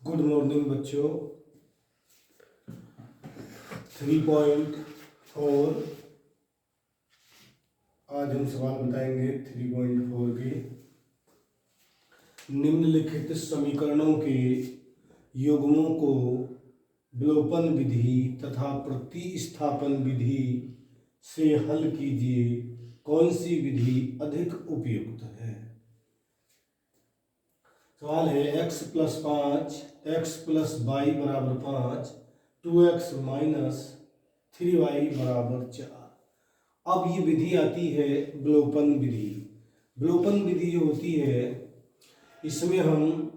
Good morning बच्चों। 3.4 आज हम सवाल बताएंगे 3.4 के। निम्नलिखित समीकरणों के युग्मों को विलोपन विधि तथा प्रतिस्थापन विधि से हल कीजिए। कौन सी विधि अधिक उपयुक्त है? सवाल है x + 5 x + y = 5 2x - 3y = 4। अब ये विधि आती है विलोपन विधि। विलोपन विधि जो होती है इसमें हम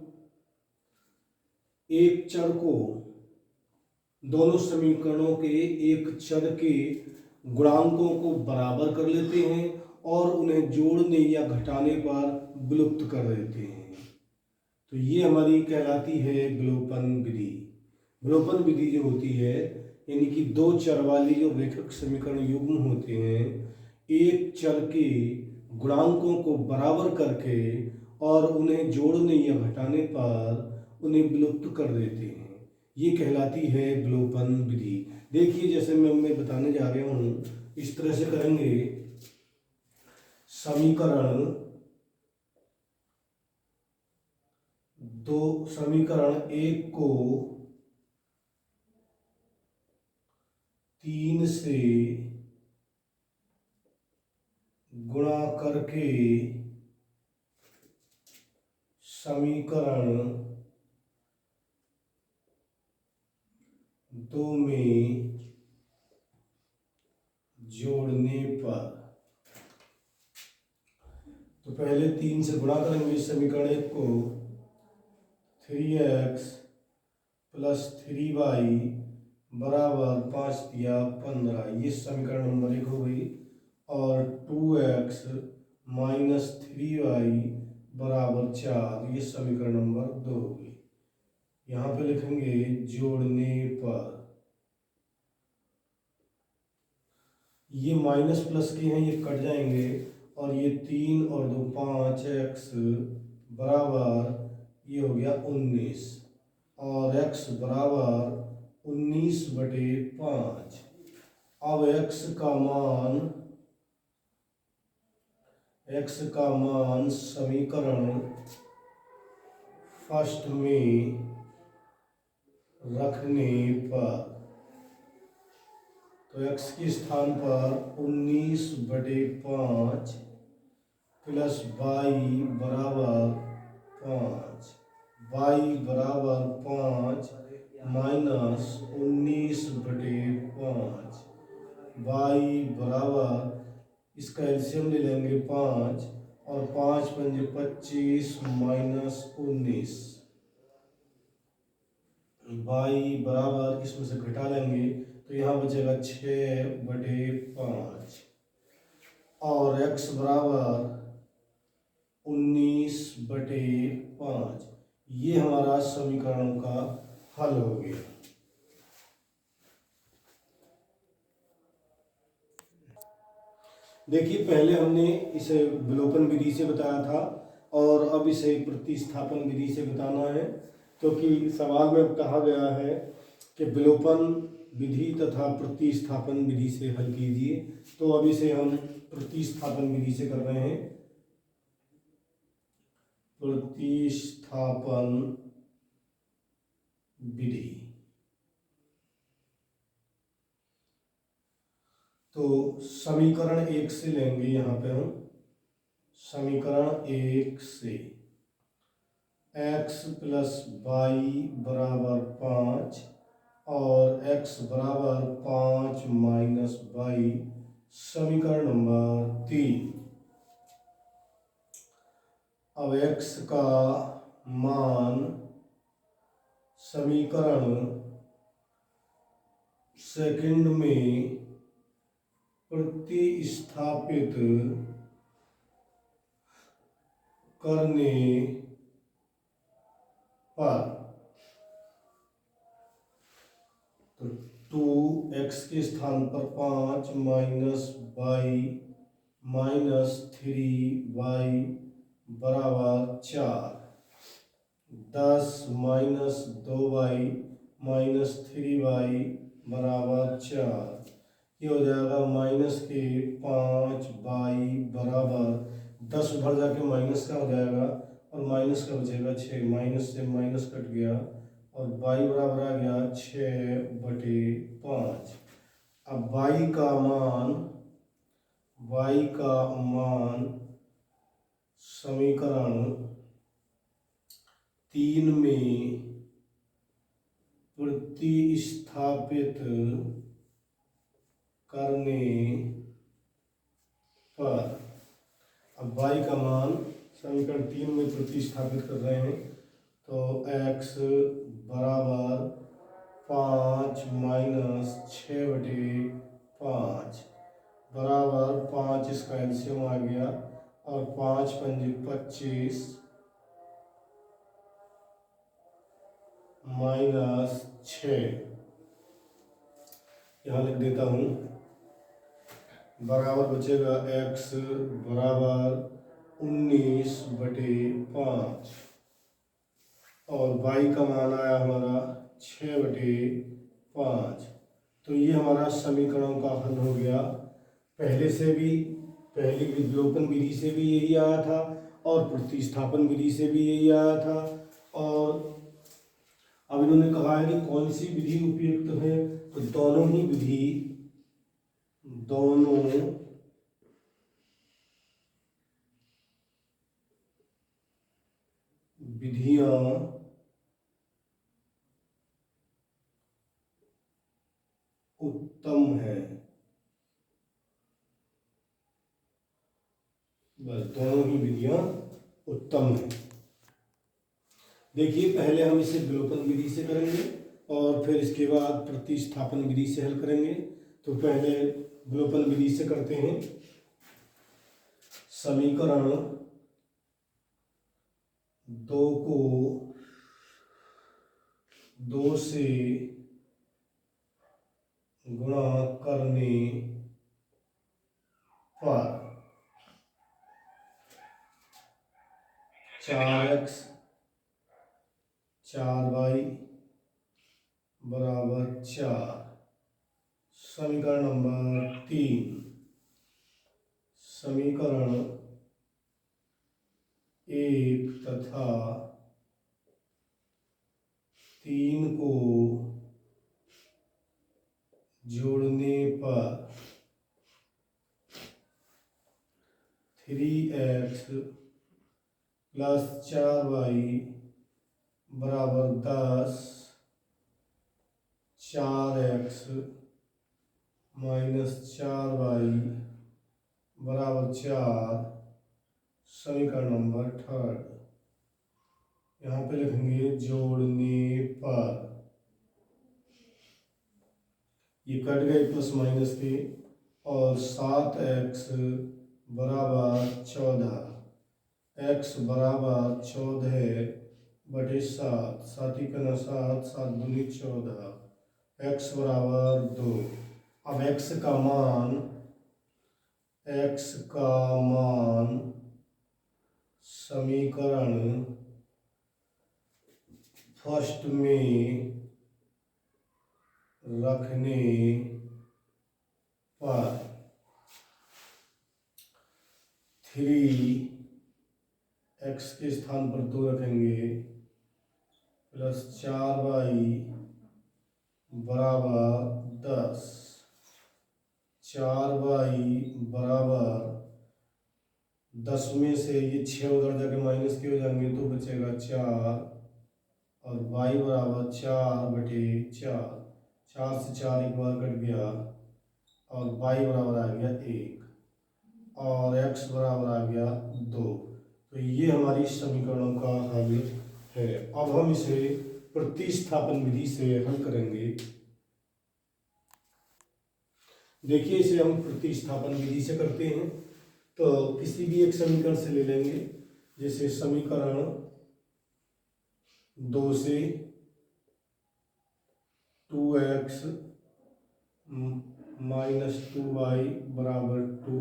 एक चर को, दोनों समीकरणों के एक चर के गुणांकों को बराबर कर लेते हैं और उन्हें जोड़ने या घटाने पर विलुप्त कर देते हैं। तो ये हमारी कहलाती है विलोपन विधि। विलोपन विधि जो होती है यानी कि दो चर वाली जो रेखिक समीकरण युग्म होते हैं, एक चर के गुणांकों को बराबर करके और उन्हें जोड़ने या घटाने पर उन्हें विलुप्त कर देते हैं, ये कहलाती है विलोपन विधि। देखिए जैसे मैं बताने जा रहा हूँ, इस तरह से करेंगे। समीकरण एक को 3 से गुणा करके समीकरण 2 में जोड़ने पर, तो पहले 3 से गुणा करेंगे समीकरण एक को। 3x + 3y = 5 दिया 15, ये समीकरण नंबर 1 हो गई। और 2x - 3y = 4, ये समीकरण नंबर 2 हो गई। यहाँ पे लिखेंगे जोड़ने पर, ये माइनस प्लस के हैं, ये कट जाएंगे और ये 3 और 2 5x बराबर ये हो गया 19 और x बराबर 19/5। अब x का मान समीकरण फर्स्ट में रखने पर, तो x के स्थान पर 19/5 प्लस y बराबर 5, y बराबर 5 माइनस 19/5, y बराबर, इसका एलसीएम ले लेंगे 5 और 5 × 5 = 25 माइनस 19, y बराबर, इसमें से घटा लेंगे तो यहाँ बचेगा 6/5 और x बराबर 19/5। ये हमारा समीकरण का हल हो गया। देखिए पहले हमने इसे विलोपन विधि से बताया था और अब इसे प्रतिस्थापन विधि से बताना है, क्योंकि सवाल में कहा गया है कि विलोपन विधि तथा प्रतिस्थापन विधि से हल कीजिए। तो अब इसे हम प्रतिस्थापन विधि से कर रहे हैं। प्रतिस्थापन विधि, तो समीकरण 1 से लेंगे। यहाँ पे हम समीकरण 1 से x + y = 5 और x बराबर 5 माइनस y, समीकरण नंबर 3। अब x का मान समीकरण सेकंड में प्रतिस्थापित करने पर, तो 2x के स्थान पर 5 माइनस y माइनस 3y बराबर 4, 10 माइनस 2y माइनस 3y बराबर 4। ये हो जाएगा माइनस के 5y बराबर 10 उधर जाके माइनस का हो जाएगा और माइनस का बचेगा 6, माइनस से माइनस कट गया और y बराबर आ गया 6/5। अब y का मान समीकरण 3 में प्रतिस्थापित करने पर, अब y का मान समीकरण 3 में प्रतिस्थापित कर रहे हैं तो x बराबर 5 माइनस 6/5 बराबर 5, इसका एलसीएम आ गया और 5 पंजे 25 माइनस 6, यहाँ लिख देता हूँ, बराबर बचेगा x बराबर 19/5 और y का मान आया हमारा 6/5। तो ये हमारा समीकरणों का हल हो गया। पहली विलोपन विधि से भी यही आया था और प्रतिस्थापन विधि से भी यही आया था। और अब इन्होंने कहा है कि कौन सी विधि उपयुक्त है, तो दोनों विधियां उत्तम है। बस दोनों ही विधियां उत्तम है। देखिए, पहले हम इसे विलोपन विधि से करेंगे और फिर इसके बाद प्रतिस्थापन विधि से हल करेंगे। तो पहले विलोपन विधि से करते हैं। समीकरण 2 को 2 से गुणा करने पर 4x 4y बराबर 4। समीकरण नंबर 3, समीकरण 1 तथा 3 को जोड़ने पर 3x प्लस 4y बराबर 10, 4x माइनस 4y बराबर 4। समीकरण नंबर 3, यहाँ पे लिखेंगे जोड़ने पर, ये कट गए प्लस माइनस के, और 7x बराबर 14, x बराबर 14/7, 7 का 7, 7 दूनी 14, x बराबर 2। अब x का मान समीकरण फर्स्ट में रखने पर 3x के स्थान पर 2 रखेंगे प्लस 4y बराबर 10, 4y बराबर 10 में से ये 6 उधर जाके माइनस के हो जाएंगे तो बचेगा 4 और y बराबर 4/4, 4 से 4 एक बार कट गया और y बराबर आ गया 1 और x बराबर आ गया 2। तो ये हमारी समीकरणों का हल है। अब हम इसे प्रतिस्थापन विधि से हल करेंगे। देखिए, इसे हम प्रतिस्थापन विधि से करते हैं तो किसी भी एक समीकरण से ले लेंगे। जैसे समीकरण 2 से 2x माइनस 2y बराबर 2,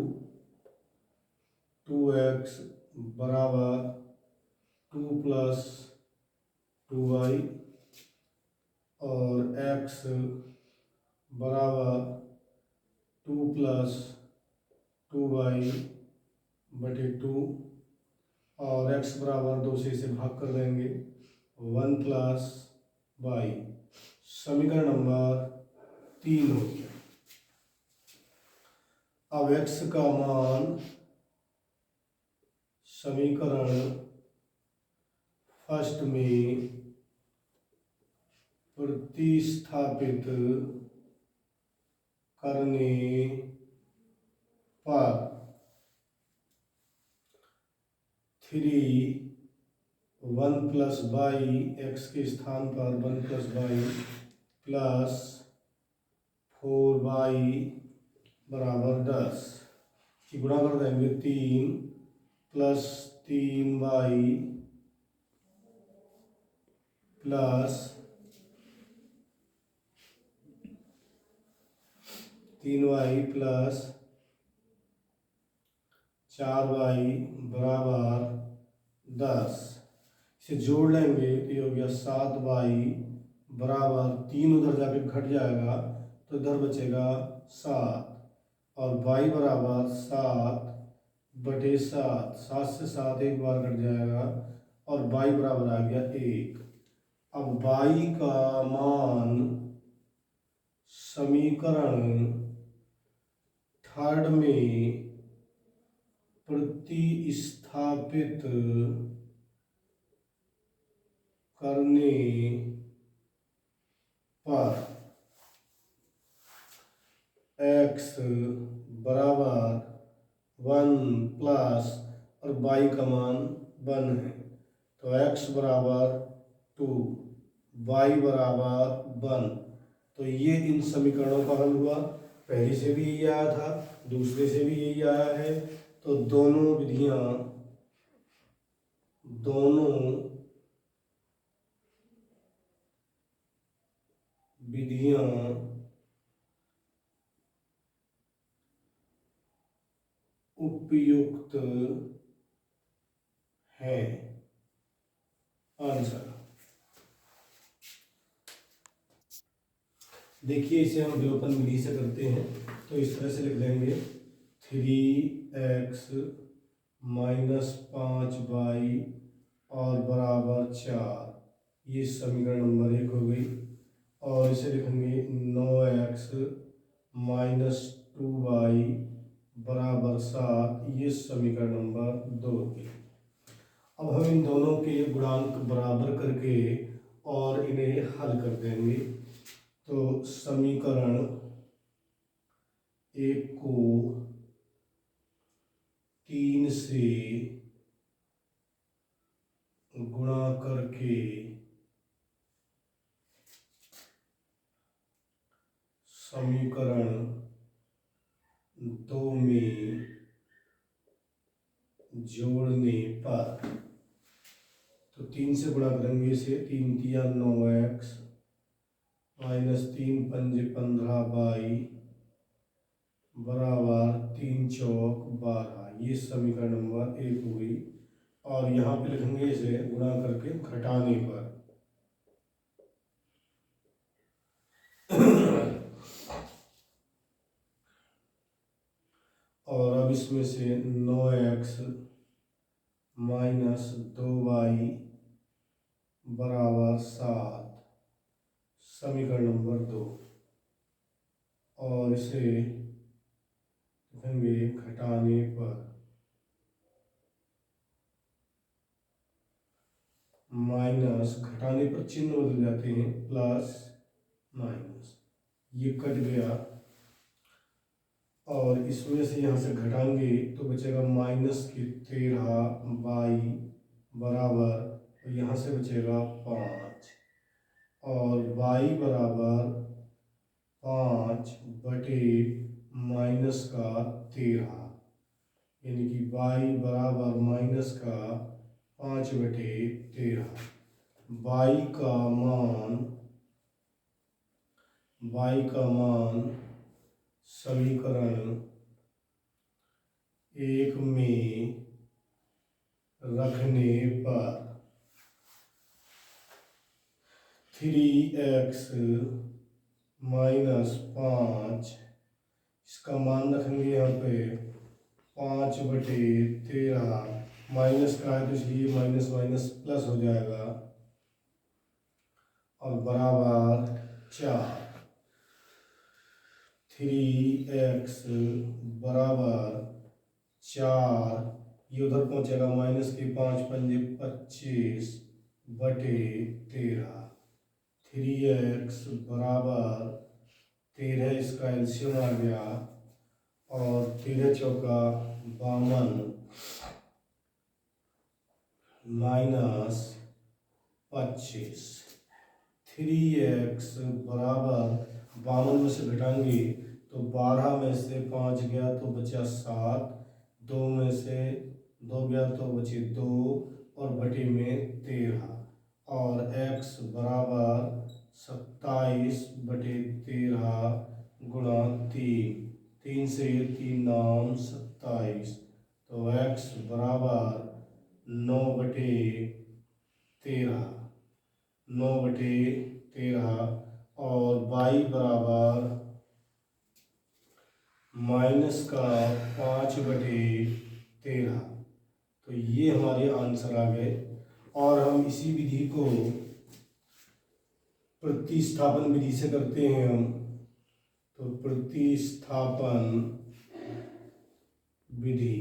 2x बराबर 2 प्लस 2y और x बराबर 2 प्लस 2y बटे 2 और x बराबर 2 से इसे भाग कर देंगे 1 प्लस y। समीकरण नंबर 3 हो गया। अब x का मान समीकरण फर्स्ट में प्रतिस्थापित करने पर 1 प्लस y, x के स्थान पर 1 प्लस y प्लस 4y बराबर 10 की गुणा कर देंगे 3 plus 3y plus 3y plus 4y बराबर 10। इसे जोड़ लेंगे तो ये हो गया 7y बराबर 3 उधर जाके घट जाएगा तो इधर बचेगा 7 और y बराबर 7 बटे 7, 7 से 7 एक बार कट जाएगा और y बराबर आ गया 1। अब y का मान समीकरण थर्ड में प्रतिस्थापित करने पर x बराबर 1 प्लस और y का मान 1 है तो x बराबर 2, y बराबर 1। तो ये इन समीकरणों का हल हुआ। पहले से भी यही आया था, दूसरे से भी यही आया है। तो दोनों विधियां उपयुक्त है। आंसर देखिए, इसे हम विलोपन विधि से करते हैं तो इस तरह से लिख देंगे 3x माइनस 5y और बराबर 4, ये समीकरण नंबर 1 हो गई। और इसे लिखेंगे 9x माइनस 2y बराबर 7, ये समीकरण नंबर 2 होगी। अब हम इन दोनों के गुणांक बराबर करके और इन्हें हल कर देंगे। तो समीकरण 1 को 3 से गुणा करके समीकरण 2 में जोड़ने पर, तो 3 से गुणा करेंगे इसे, 3 तिया 9x माइनस 3 पंजे 15y बराबर 3 चौक 12, ये समीकरण नंबर 1 हो गई। और यहाँ पे लिखेंगे इसे गुणा करके घटाने पर और अब इसमें से 9x माइनस 2y बराबर 7, समीकरण नंबर 2। और इसे लिखेंगे घटाने पर माइनस, घटाने पर चिन्ह बदल जाते हैं, प्लस माइनस, ये कट गया। और इसमें से यहाँ से घटाएंगे तो बचेगा माइनस के 13y बराबर, तो यहाँ से बचेगा 5 और y बराबर 5 बटे माइनस का 13, यानी कि y बराबर माइनस का 5 बटे 13। y का मान समीकरण 1 में रखने पर 3x माइनस 5, इसका मान रखेंगे यहाँ पे 5/13, माइनस का है तो इसलिए माइनस माइनस प्लस हो जाएगा, और बराबर 4। 3x बराबर 4, ये उधर पहुंचेगा, माइनस के 5×5 = 25/13। 3x बराबर 13, इसका एलसीएम आ गया, और 13 चौका 52 माइनस 25। 3x बराबर 52 में से घटाएंगे तो 12 में से 5 गया तो बचा 7, 2 में से 2 गया तो बचे 2, और बटे में 13, और x बराबर 27/13 गुणा 3, 3 से 3 नाम 27, तो x बराबर 9/13, 9/13, और y बराबर माइनस का 5/13। तो ये हमारे आंसर आ गए। और हम इसी विधि को प्रतिस्थापन विधि से करते हैं हम। तो प्रतिस्थापन विधि,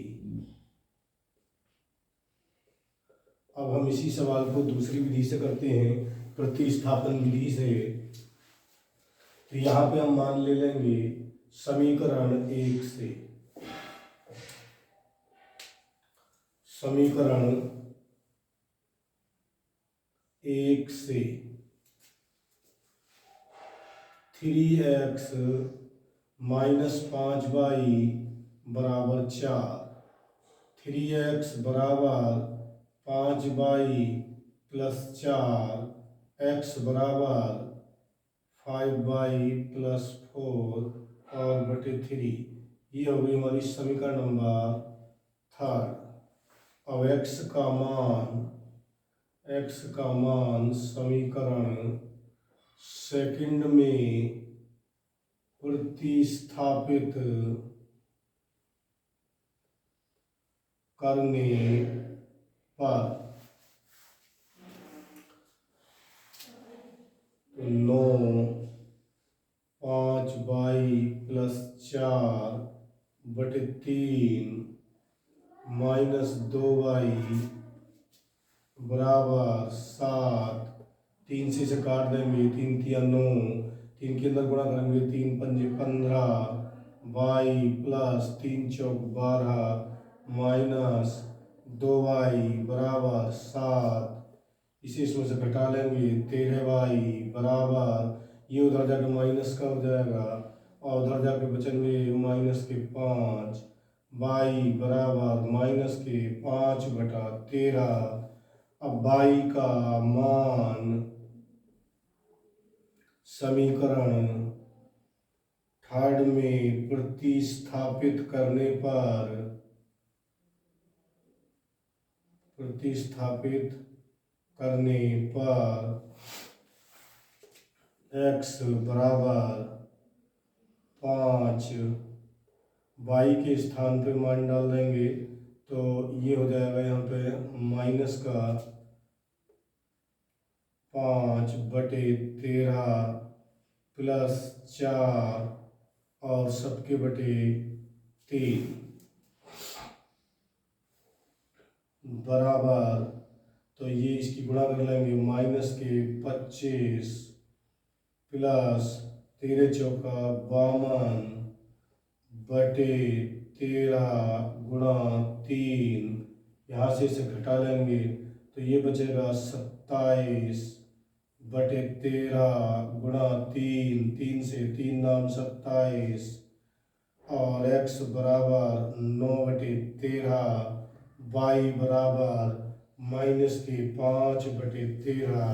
अब हम इसी सवाल को दूसरी विधि से करते हैं, प्रतिस्थापन विधि से। तो यहाँ पे हम मान ले लेंगे समीकरण 1 से, समीकरण 1 से 3x माइनस 5y बराबर 4, 3x बराबर 5y प्लस 4, x बराबर 5y प्लस 4 और बटे 3। ये हो गई हमारी समीकरण नंबर 3। अब x का मान समीकरण सेकंड में प्रतिस्थापित करने पर 9 5y प्लस 4/3 माइनस 2y बराबर 7, 3 से इसे काट देंगे, 3 तिया 9, 3 के अंदर गुणा करेंगे, 3 पंजे 15, y प्लस 3 चौक 12 माइनस 2y बराबर 7, इसे इसमें से घटा लेंगे, 13y बराबर, ये उधर जाके माइनस का हो जाएगा, और उधर जाके बचेंगे माइनस के 5, y बराबर माइनस के 5/13। अब y का मान समीकरण थर्ड में प्रतिस्थापित करने पर x बराबर 5, y के स्थान पे मान डाल देंगे तो ये हो जाएगा यहाँ पे माइनस का 5/13 प्लस 4 और सबके बटे 3 बराबर, तो ये इसकी गुणा कर लेंगे, माइनस के 25 प्लस 13 चौका 52/13 गुणा 3, यहाँ से इसे घटा लेंगे तो ये बचेगा 27/13 गुणा 3, 3 से 3 नाम 27, और x बराबर 9/13, y बराबर माइनस के 5/13।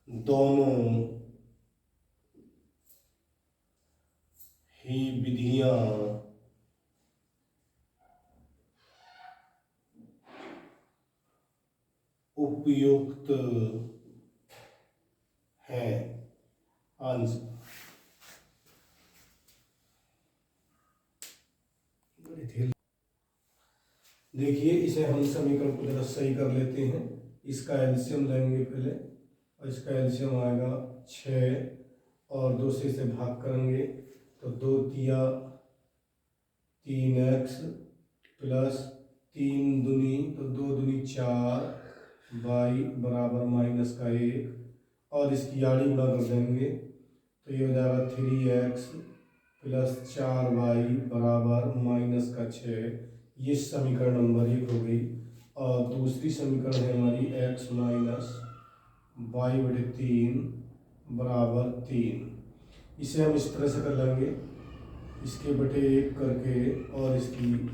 दोनों ही विधियां उपयुक्त है। आंसर। देखिए इसे हम समीकरण को जरा सही कर लेते हैं। इसका एलसीएम लेंगे पहले, और इसका एलसीएम आएगा 6 और 2 से इसे भाग करेंगे तो 2 तिया 3x प्लस 3 दूनी तो 2 दूनी 4 y बराबर -1 और इसकी आड़ी गुणा कर देंगे तो ये हो जाएगा 3x प्लस 4y बराबर -6। ये समीकरण नंबर 1 हो गई। और दूसरी समीकरण है हमारी x माइनस वाई बटे 3 बराबर 3। इसे हम इस तरह से कर लेंगे, इसके बटे 1 करके और इसकी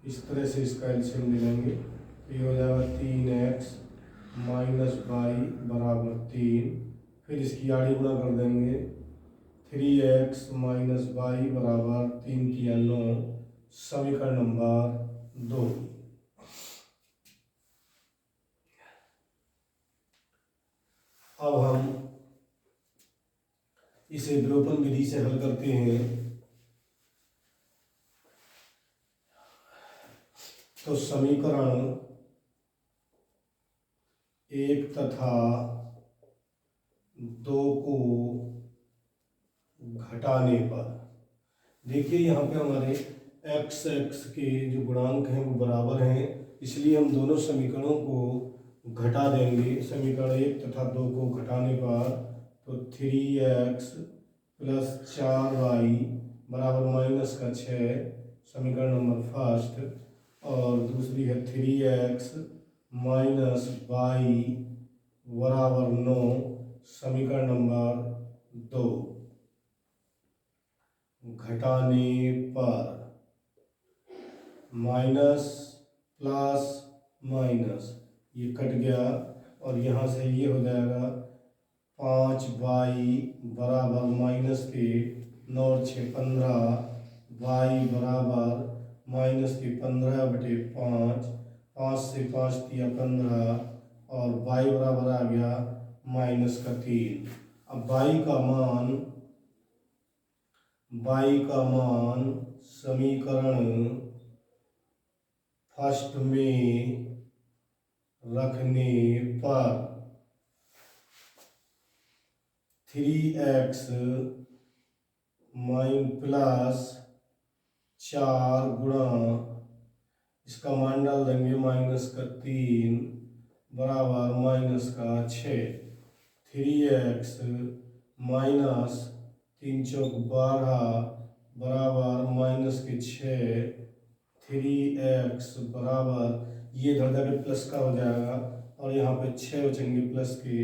इस तरह से इसका एलसीएम ले लेंगे तो ये हो जाएगा 3x माइनस वाई बराबर 3। फिर इसकी आड़ी गुणा कर देंगे 3x माइनस वाई बराबर 3 की 9। समीकरण नंबर 2। अब हम इसे विलोपन विधि से हल करते हैं। तो समीकरण 1 तथा 2 को घटाने पर देखिए यहाँ पे हमारे x के जो गुणांक हैं वो बराबर हैं, इसलिए हम दोनों समीकरणों को घटा देंगे। समीकरण 1 तथा 2 को घटाने पर तो 3x प्लस 4y बराबर -6 समीकरण नंबर फर्स्ट, और दूसरी है 3x माइनस वाई बराबर 9 समीकरण नंबर 2। घटाने पर माइनस प्लस माइनस ये कट गया और यहाँ से ये हो जाएगा 5y बराबर -9 और 6 15 y बराबर -15 बटे 5। 5 से 5 दिया 15 और y बराबर आ गया -3। अब y का मान समीकरण फर्स्ट में रखने पर 3x प्लस 4 गुणा इसका मान डाल देंगे -3 बराबर -6। 3x माइनस 3 चौक 12 बराबर -6। 3x बराबर ये इधर जाके प्लस का हो जाएगा और यहाँ पे 6 बचेंगे प्लस के,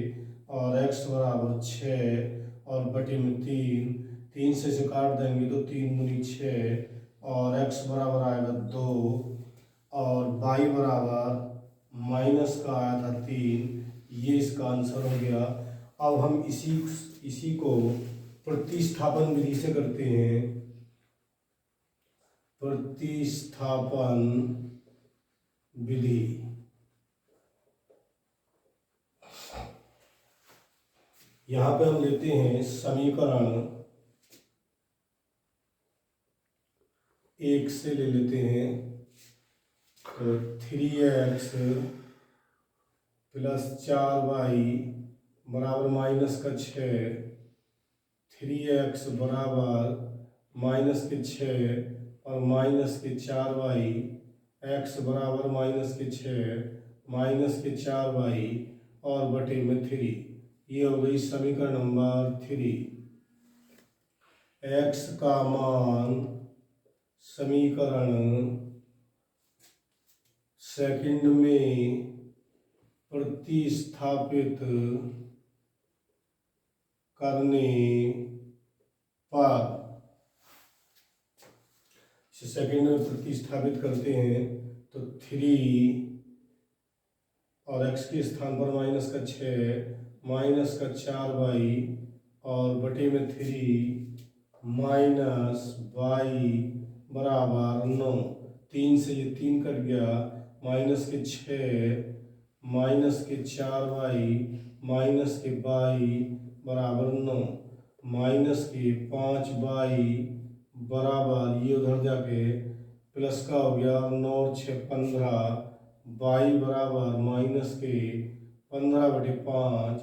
और x बराबर 6 और बटे में 3 से इसे काट देंगे तो 3 दूनी 6 और x बराबर आएगा 2 और y बराबर माइनस का आया था 3। ये इसका आंसर हो गया। अब हम इसी को प्रतिस्थापन विधि से करते हैं। प्रतिस्थापन विधि यहाँ पे हम लेते हैं समीकरण 1 से ले लेते हैं तो 3x प्लस 4y बराबर -6। 3x बराबर -6 और -4y x बराबर -6 और बटे में 3। ये हो गई समीकरण नंबर 3। x का मान समीकरण सेकंड में प्रतिस्थापित करने पर सेकंड में प्रतिस्थापित करते हैं तो 3 और x के स्थान पर -6 और बटे में 3 -y बराबर 9। 3 से ये 3 कट गया -6 माइनस के 4y माइनस के y बराबर 9, माइनस के 5y बराबर ये उधर जाके प्लस का हो गया 9 और 6 15, y बराबर माइनस के 15/5,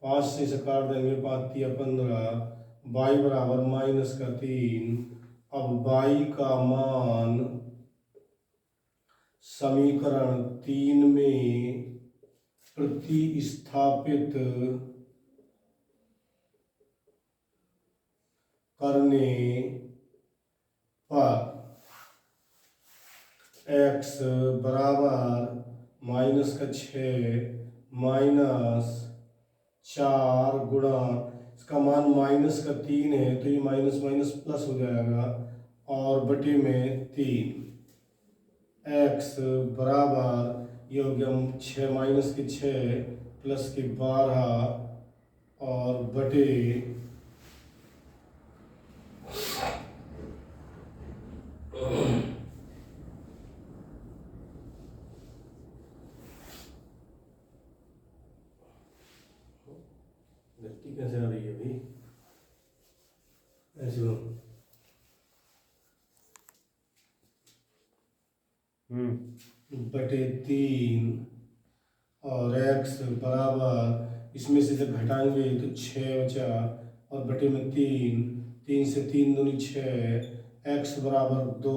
5 से काट देंगे 5 तिया 15, y बराबर माइनस का 3। अब y का मान समीकरण 3 में प्रतिस्थापित करने पर x बराबर माइनस का 6 माइनस 4 गुणा इसका मान माइनस का 3 है तो ये माइनस माइनस प्लस हो जाएगा और बटे में 3, x बराबर ये हो गया 6 माइनस के 6 प्लस के 12 और बटे गलती कैसे आ रही है भाई, ऐसे बटे 3 और x बराबर इसमें से जब घटाएंगे तो 6 बचा और बटे में 3, 3 से 3 दूनी 6, x बराबर 2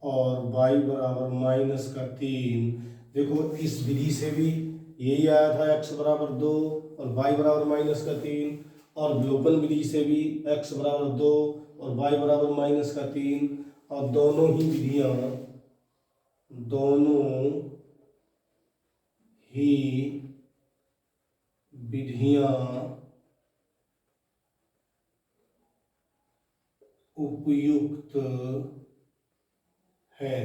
और y बराबर माइनस का 3। देखो इस विधि से भी यही आया था, x बराबर 2 और y बराबर माइनस का 3, और विलोपन विधि से भी x बराबर 2 और y बराबर माइनस का 3, और दोनों ही विधियां उपयुक्त है।